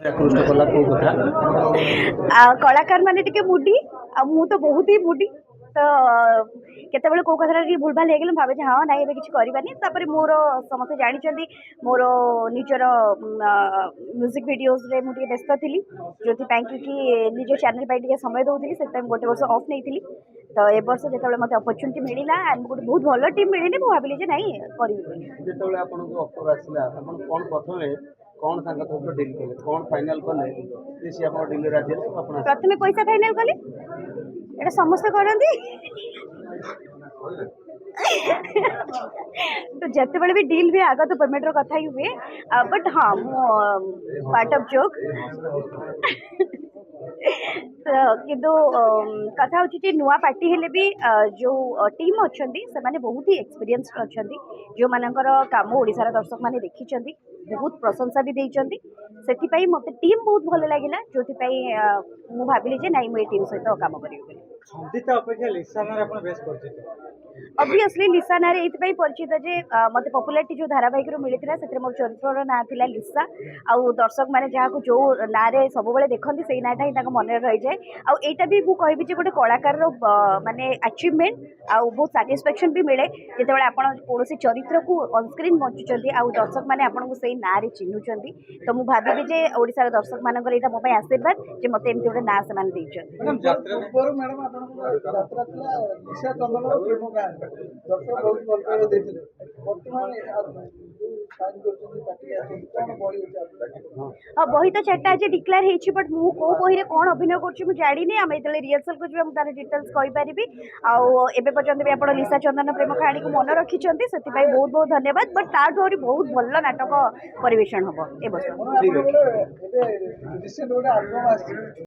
आकृष्ट कला को कथा कलाकार मैंने टिके मुडी मु तो बहुत ही मुडी तो केत कौ कथा भूल भाल हो भावे हाँ ना ये किसी करवानी मोर समस्त जानते मोर निजर म्यूजिक वीडियोस रे मुझे व्यस्त थी जो कि निज चैनल पर समय दूसरी से गोटे वर्ष ऑफ नहीं थी तो ए वर्ष जो मत अपरच्युनिटी मिलला एंड गोटे बहुत भल टीम मिलनी भाविली जे नहीं करी जो आपको ऑफर आसला कौन प्रथम कौन डील कले कौन फाइनल कले सी आप डील राजी प्रथम पैसा फाइनल कले एटा समस्त करती तो जिते बड़े भी डील हुए आग तो पेमेंट कथा ही हुए बट हाँ पार्ट ऑफ जोक किंतु कथा हूँ नुआ पार्टी हेले भी जो टीम अच्छा से बहुत ही एक्सपीरियंस्ड अच्छा जो मानकर काम ओडिशार दर्शक मैंने देखी बहुत प्रशंसा भी देइचंदी से मत टीम बहुत भल लगे जो मु भाविली जे नाई मुझे टीम सहित काम करी ऑब्वियसली लिसा ना परिचित जे मत पॉपुलैरिटी जो धारावाहिक मिलता से मोर चरित्र ना था लिसा आउ दर्शक मैंने जहाँ जो ना सब देखते से नाटा ही मन रही जाए आईटा भी मुझे कहि गोटे कलाकार माने अचीवमेंट आउ बहुत साटिस्फैक्शन भी मिले जिते आप कौन चरित्र को ऑनस्क्रीन बंचुंट आउ दर्शक मैंने आपको से ना चिन्हुंट तो मुझे भावी जे ओडिशार दर्शक मान मो आशीर्वाद जे मत एमती गोटे ना हाँ बही तो चार्टा आज डिक्लेयर होती बट मु को बही कौन अभिनय कर जानी आम जो रिहर्सल को जी तार डिटेल्स कहीपरि आए पर्यटन भी आप लिसा चंदन प्रेम कहानी को मन रखिंट से बहुत बहुत धन्यवाद बट ताठू आहरी बहुत भल नाटक परिवेशन हम ए